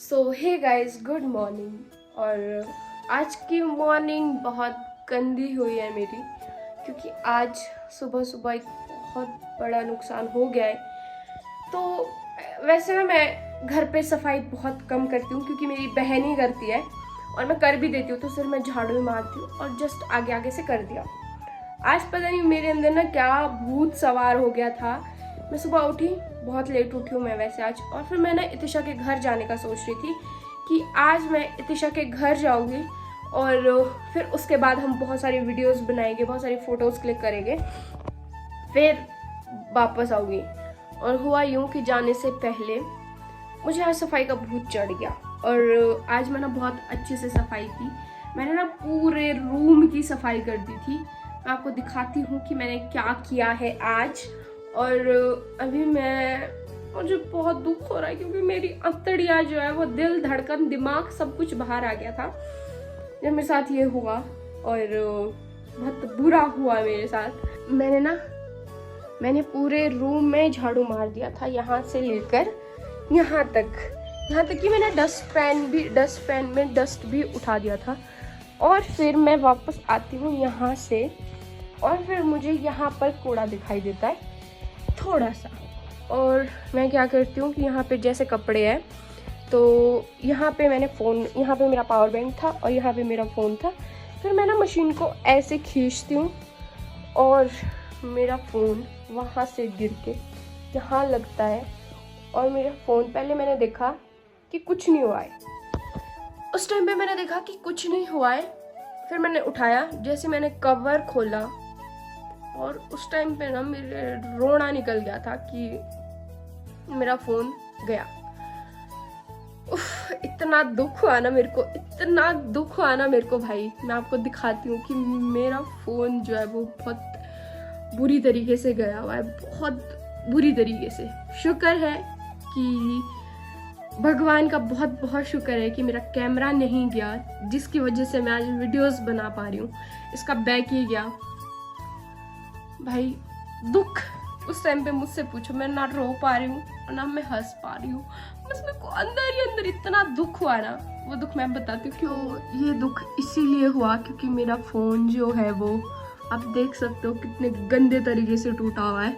सो hey guys, good morning. और आज की मॉर्निंग बहुत गंदी हुई है मेरी, क्योंकि आज सुबह सुबह एक बहुत बड़ा नुकसान हो गया है। तो वैसे ना मैं घर पे सफाई बहुत कम करती हूँ, क्योंकि मेरी बहन ही करती है और मैं कर भी देती हूँ, तो सिर्फ मैं झाड़ू ही मारती हूँ और जस्ट आगे आगे से कर दिया। आज पता नहीं मेरे अंदर ना क्या भूत सवार हो गया था। मैं सुबह उठी, बहुत लेट उठी हूँ मैं वैसे आज, और फिर मैं ना इतिशा के घर जाने का सोच रही थी कि आज मैं इतिशा के घर जाऊँगी और फिर उसके बाद हम बहुत सारी वीडियोस बनाएंगे, बहुत सारी फ़ोटोज़ क्लिक करेंगे, फिर वापस आऊँगी। और हुआ यूँ कि जाने से पहले मुझे आज सफाई का भूत चढ़ गया और आज मैंने बहुत अच्छे से सफाई की। मैंने ना पूरे रूम की सफाई कर दी थी। मैं आपको दिखाती हूँ कि मैंने क्या किया है आज। और अभी मुझे बहुत दुख हो रहा है, क्योंकि मेरी अंतड़ियाँ जो है वो दिल, धड़कन, दिमाग सब कुछ बाहर आ गया था जब मेरे साथ ये हुआ। और बहुत बुरा हुआ मेरे साथ। मैंने पूरे रूम में झाड़ू मार दिया था, यहाँ से लेकर यहाँ तक कि मैंने डस्टपैन में डस्ट भी उठा दिया था। और फिर मैं वापस आती हूँ यहाँ से, और फिर मुझे यहाँ पर कूड़ा दिखाई देता है थोड़ा सा। और मैं क्या करती हूँ कि यहाँ पे जैसे कपड़े हैं, तो यहाँ पे यहाँ पे मेरा पावर बैंक था और यहाँ पे मेरा फ़ोन था। फिर मैं ना मशीन को ऐसे खींचती हूँ और मेरा फ़ोन वहाँ से गिर के यहाँ लगता है। और मेरा फ़ोन, पहले मैंने देखा कि कुछ नहीं हुआ है, उस टाइम पे मैंने देखा कि कुछ नहीं हुआ है। फिर मैंने उठाया, जैसे मैंने कवर खोला और उस टाइम पे ना मेरे रोना निकल गया था कि मेरा फ़ोन गया। इतना दुख हुआ ना मेरे को भाई। मैं आपको दिखाती हूँ कि मेरा फ़ोन जो है वो बहुत बुरी तरीके से गया हुआ है, बहुत बुरी तरीके से। शुक्र है कि भगवान का बहुत बहुत शुक्र है कि मेरा कैमरा नहीं गया, जिसकी वजह से मैं आज वीडियोस बना पा रही हूँ। इसका बैक ही गया भाई। दुख उस टाइम पे मुझसे पूछो, मैं ना रो पा रही हूँ और ना मैं हंस पा रही हूँ। बस मेरे को अंदर ही अंदर इतना दुख हुआ ना, वो दुख मैं बताती हूँ क्यों। ये दुख इसीलिए हुआ क्योंकि मेरा फ़ोन जो है वो आप देख सकते हो कितने गंदे तरीके से टूटा हुआ है,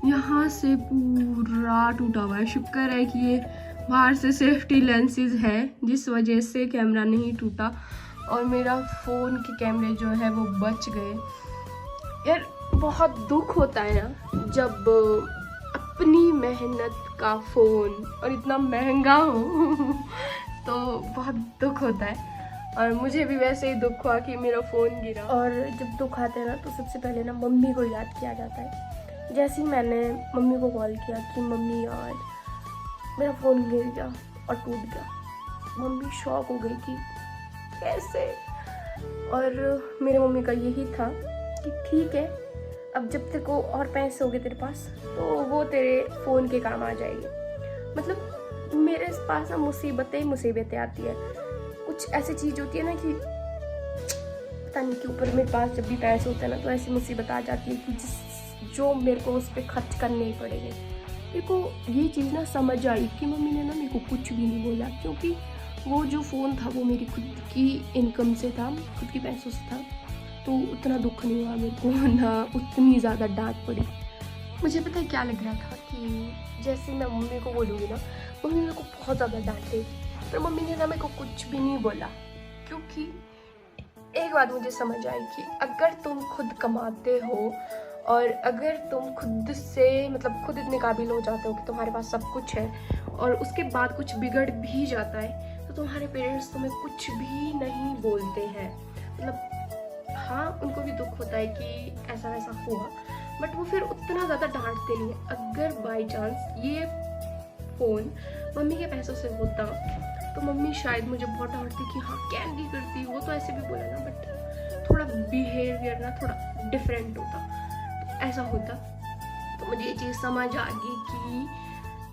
यहाँ से पूरा टूटा हुआ है। शुक्र है कि ये बाहर से सेफ्टी लेंसेज है, जिस वजह से कैमरा नहीं टूटा और मेरा फ़ोन के कैमरे जो है वो बच गए। यार बहुत दुख होता है ना जब अपनी मेहनत का फ़ोन और इतना महंगा हो तो बहुत दुख होता है। और मुझे भी वैसे ही दुख हुआ कि मेरा फ़ोन गिरा। और जब दुख आता है ना तो सबसे पहले ना मम्मी को याद किया जाता है। जैसे ही मैंने मम्मी को कॉल किया कि मम्मी यार मेरा फ़ोन गिर गया और टूट गया, मम्मी शॉक हो गई कि कैसे। और मेरे मम्मी का यही था कि ठीक है, अब जब तेरे को और पैसे होंगे तेरे पास तो वो तेरे फ़ोन के काम आ जाएगी। मतलब मेरे पास ना मुसीबतें आती है। कुछ ऐसी चीज़ होती है ना कि पता नहीं क्यों, पर मेरे पास जब भी पैसे होते हैं ना तो ऐसी मुसीबत आ जाती है कि जो मेरे को उस पर खर्च करने ही पड़ेंगे। मेरे को ये चीज़ ना समझ आई कि मम्मी ने ना मेरे को कुछ भी नहीं बोला, क्योंकि वो जो फ़ोन था वो मेरी खुद की इनकम से था, खुद के पैसों से था, तो उतना दुख नहीं हुआ मेरे को, ना उतनी ज़्यादा डांट पड़ी। मुझे पता है क्या लग रहा था कि जैसे मैं मम्मी को बोलूँगी ना, मम्मी मेरे को बहुत ज़्यादा डांटेगी, पर मम्मी ने ना मेरे को कुछ भी नहीं बोला। क्योंकि एक बात मुझे समझ आई कि अगर तुम खुद कमाते हो और अगर तुम खुद से मतलब खुद इतने काबिल हो जाते हो कि तुम्हारे पास सब कुछ है और उसके बाद कुछ बिगड़ भी जाता है, तो तुम्हारे पेरेंट्स तुम्हें कुछ भी नहीं बोलते हैं। मतलब हाँ, उनको भी दुख होता है कि ऐसा वैसा हुआ, बट वो फिर उतना ज़्यादा डांटते नहीं है। अगर बाई चांस ये फ़ोन मम्मी के पैसों से होता तो मम्मी शायद मुझे बहुत डांटती कि हाँ कैंडी करती, वो तो ऐसे भी बोला ना, बट थोड़ा बिहेवियर ना थोड़ा डिफरेंट होता, तो ऐसा होता। तो मुझे ये चीज़ समझ आ गई कि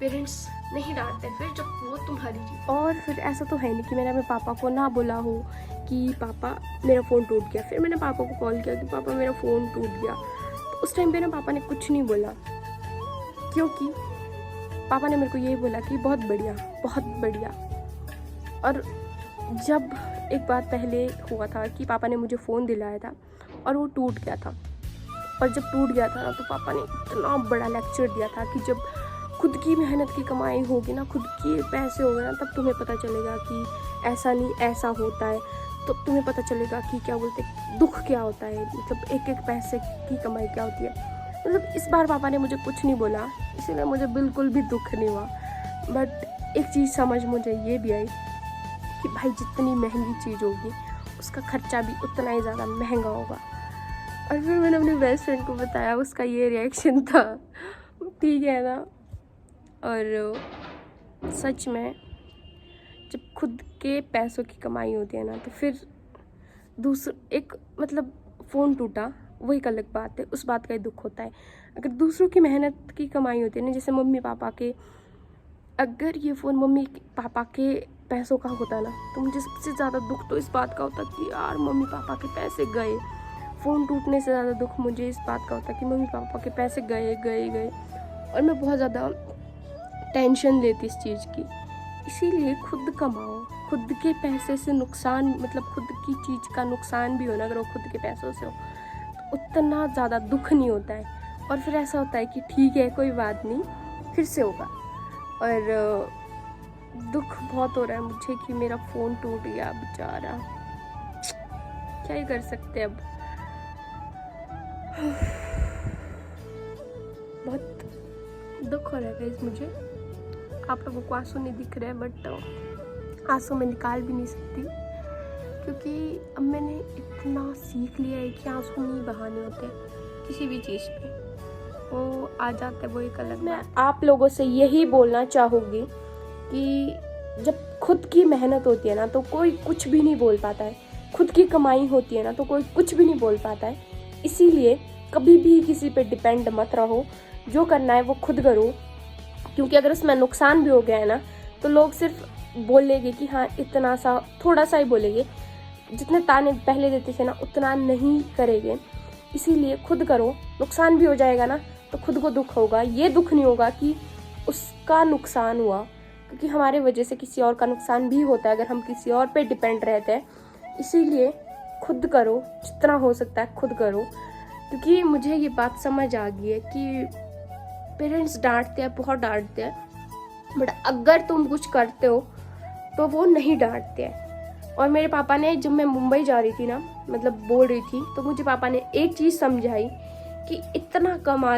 पेरेंट्स नहीं डांटते फिर जब वो तुम्हारी चीज़। और फिर ऐसा तो है नहीं कि मैंने अपने पापा को ना बोला हो कि पापा मेरा फ़ोन टूट गया। फिर मैंने पापा को कॉल किया कि पापा मेरा फ़ोन टूट गया, तो उस टाइम पे ना पापा ने कुछ नहीं बोला, क्योंकि पापा ने मेरे को यही बोला कि बहुत बढ़िया और जब एक बार पहले हुआ था कि पापा ने मुझे फ़ोन दिलाया था और वो टूट गया था, और जब टूट गया था ना तो पापा ने इतना बड़ा लेक्चर दिया था कि जब खुद की मेहनत की कमाई होगी ना, खुद के पैसे होंगे ना, तब तुम्हें पता चलेगा कि ऐसा नहीं ऐसा होता है। तो तुम्हें पता चलेगा कि क्या बोलते दुख क्या होता है, मतलब एक एक पैसे की कमाई क्या होती है। मतलब इस बार पापा ने मुझे कुछ नहीं बोला, इसीलिए मुझे बिल्कुल भी दुख नहीं हुआ। बट एक चीज़ समझ मुझे ये भी आई कि भाई जितनी महंगी चीज़ होगी उसका खर्चा भी उतना ही ज़्यादा महंगा होगा। और फिर मैंने अपने बेस्ट फ्रेंड को बताया, उसका ये रिएक्शन था, ठीक है ना। और सच में जब खुद के पैसों की कमाई होती है ना तो फिर दूसरा एक मतलब फ़ोन टूटा वो एक अलग बात है, उस बात का ही दुख होता है। अगर दूसरों की मेहनत की कमाई होती है ना, जैसे मम्मी पापा के, अगर ये फ़ोन मम्मी पापा के पैसों का होता ना तो मुझे सबसे ज़्यादा दुख तो इस बात का होता कि यार मम्मी पापा के पैसे गए। फ़ोन टूटने से ज़्यादा दुख मुझे इस बात का होता कि मम्मी पापा के पैसे गए गए गए, और मैं बहुत ज़्यादा टेंशन लेती इस चीज़ की। इसीलिए खुद कमाओ, खुद के पैसे से नुकसान, मतलब खुद की चीज़ का नुकसान भी हो ना अगर वो खुद के पैसों से हो तो उतना ज़्यादा दुख नहीं होता है। और फिर ऐसा होता है कि ठीक है कोई बात नहीं, फिर से होगा। और दुख बहुत हो रहा है मुझे कि मेरा फ़ोन टूट गया बेचारा, क्या ही कर सकते हैं अब। बहुत दुख हो रहा है गाइस मुझे। आप लोगों को आंसू नहीं दिख रहे हैं बट आंसू मैं निकाल भी नहीं सकती, क्योंकि अब मैंने इतना सीख लिया है कि आंसू नहीं बहाने होते किसी भी चीज़ पे, वो आ जाता है वो एक अलग। मैं आप लोगों से यही बोलना चाहूँगी कि जब खुद की मेहनत होती है ना तो कोई कुछ भी नहीं बोल पाता है, खुद की कमाई होती है ना तो कोई कुछ भी नहीं बोल पाता है। इसीलिए कभी भी किसी पे डिपेंड मत रहो, जो करना है वो खुद करो, क्योंकि अगर उसमें नुकसान भी हो गया है ना तो लोग सिर्फ बोलेंगे कि हाँ इतना सा, थोड़ा सा ही बोलेंगे, जितने ताने पहले देते थे ना उतना नहीं करेंगे। इसीलिए खुद करो, नुकसान भी हो जाएगा ना तो खुद को दुख होगा, ये दुख नहीं होगा कि उसका नुकसान हुआ, क्योंकि हमारे वजह से किसी और का नुकसान भी होता है अगर हम किसी और पे डिपेंड रहते हैं। इसीलिए खुद करो, जितना हो सकता है खुद करो, क्योंकि मुझे ये बात समझ आ गई है कि पेरेंट्स डांटते हैं, बहुत डांटते हैं, बट अगर तुम कुछ करते हो तो वो नहीं डांटते हैं। और मेरे पापा ने, जब मैं मुंबई जा रही थी ना, मतलब बोल रही थी, तो मुझे पापा ने एक चीज़ समझाई कि इतना कमा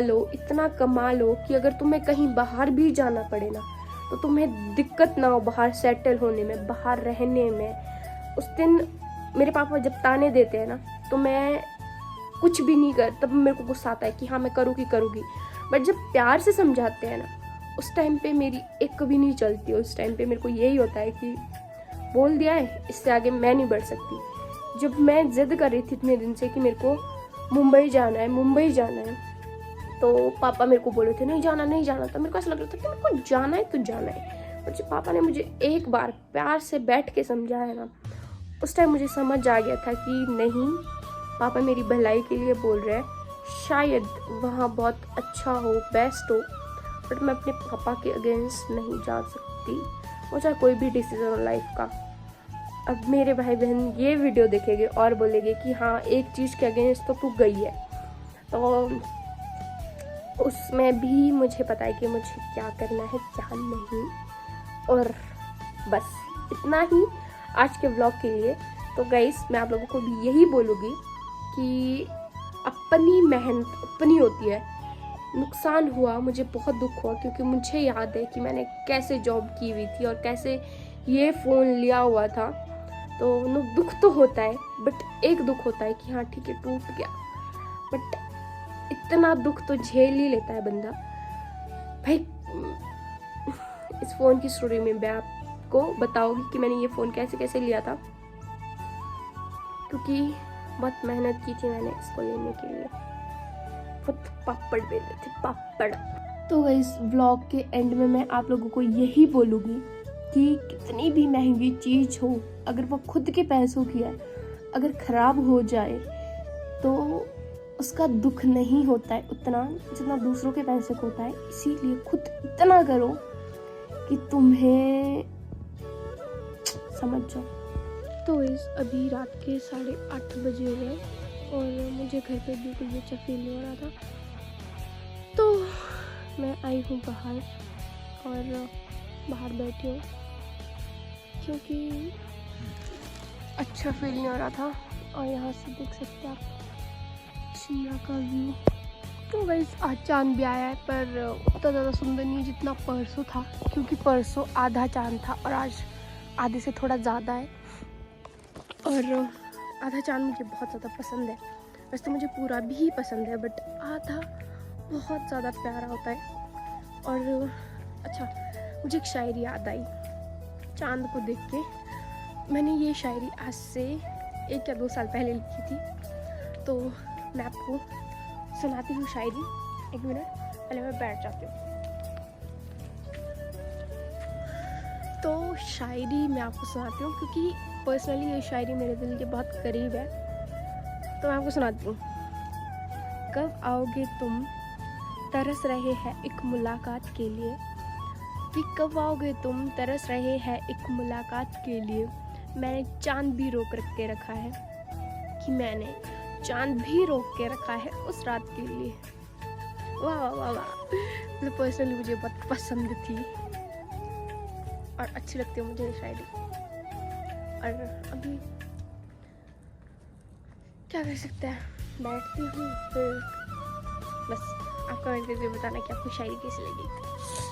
लो कि अगर तुम्हें कहीं बाहर भी जाना पड़े ना तो तुम्हें दिक्कत ना हो बाहर सेटल होने में, बाहर रहने में। उस दिन मेरे पापा जब ताने देते हैं ना तो मैं कुछ भी नहीं कर, तब मेरे को गुस्सा आता है कि हाँ मैं करूँगी। बट जब प्यार से समझाते हैं ना उस टाइम पे मेरी एक भी नहीं चलती। उस टाइम पे मेरे को यही होता है कि बोल दिया है, इससे आगे मैं नहीं बढ़ सकती। जब मैं जिद कर रही थी इतने दिन से कि मेरे को मुंबई जाना है, तो पापा मेरे को बोले थे नहीं जाना, तो मेरे को ऐसा लग रहा था कि मेरे को जाना है तो जाना है। और जब पापा ने मुझे एक बार प्यार से बैठ के समझाया ना, उस टाइम मुझे समझ आ गया था कि नहीं, पापा मेरी भलाई के लिए बोल रहे हैं, शायद वहाँ बहुत अच्छा हो, बेस्ट हो, बट मैं अपने पापा के अगेंस्ट नहीं जा सकती, वो चाहे कोई भी डिसीजन हो लाइफ का। अब मेरे भाई बहन ये वीडियो देखेंगे और बोलेंगे कि हाँ एक चीज़ के अगेंस्ट तो तू गई है, तो उसमें भी मुझे पता है कि मुझे क्या करना है क्या नहीं। और बस इतना ही आज के व्लॉग के लिए। तो गाइस मैं आप लोगों को भी यही बोलूँगी कि अपनी मेहनत अपनी होती है। नुकसान हुआ, मुझे बहुत दुख हुआ, क्योंकि मुझे याद है कि मैंने कैसे जॉब की हुई थी और कैसे ये फ़ोन लिया हुआ था। तो दुख तो होता है, बट एक दुख होता है कि हाँ ठीक है टूट गया, बट इतना दुख तो झेल ही लेता है बंदा। भाई इस फ़ोन की स्टोरी में मैं आपको बताऊंगी कि मैंने ये फ़ोन कैसे कैसे लिया था, क्योंकि बहुत मेहनत की थी मैंने इसको लेने के लिए, बहुत पापड़ बेले थे, पापड़। तो इस व्लॉग के एंड में मैं आप लोगों को यही बोलूँगी कि कितनी भी महंगी चीज़ हो, अगर वो खुद के पैसों की है, अगर ख़राब हो जाए तो उसका दुख नहीं होता है उतना जितना दूसरों के पैसे को होता है। इसीलिए खुद इतना करो कि तुम्हें समझ जाओ। तो इस अभी रात के 8:30 बजे हुए और मुझे घर पे बिल्कुल भी अच्छा फील नहीं हो रहा था, तो मैं आई हूँ बाहर और बाहर बैठी हूँ क्योंकि अच्छा फील नहीं हो रहा था। और यहाँ से देख सकते हैं आप शिमला का व्यू। तो गाइस आज चांद भी आया है, पर उतना ज़्यादा सुंदर नहीं जितना परसों था, क्योंकि परसों आधा चांद था और आज आधे से थोड़ा ज़्यादा है। और आधा चांद मुझे बहुत ज़्यादा पसंद है। वैसे तो मुझे पूरा भी पसंद है, बट आधा बहुत ज़्यादा प्यारा होता है। और अच्छा, मुझे एक शायरी याद आई चांद को देख के। मैंने ये शायरी आज से 1 या 2 साल पहले लिखी थी, तो मैं आपको सुनाती हूँ शायरी। 1 मिनट, पहले मैं बैठ जाती हूँ। तो शायरी मैं आपको सुनाती हूँ क्योंकि पर्सनली ये शायरी मेरे दिल के बहुत करीब है, तो मैं आपको सुनाती हूँ। कब आओगे तुम, तरस रहे हैं एक मुलाकात के लिए, कि कब आओगे तुम, तरस रहे हैं एक मुलाकात के लिए। मैंने चांद भी रोक के रखा है, कि मैंने चांद भी रोक के रखा है उस रात के लिए। वाह वाह वाह वाह, मतलब पर्सनली मुझे बहुत पसंद थी और अच्छी लगती है मुझे ये शायरी। और अभी क्या कर सकते हैं, बैठती हूँ, फिर बस आप कमेंट करके बताना कि आपको शायरी कैसी लगी।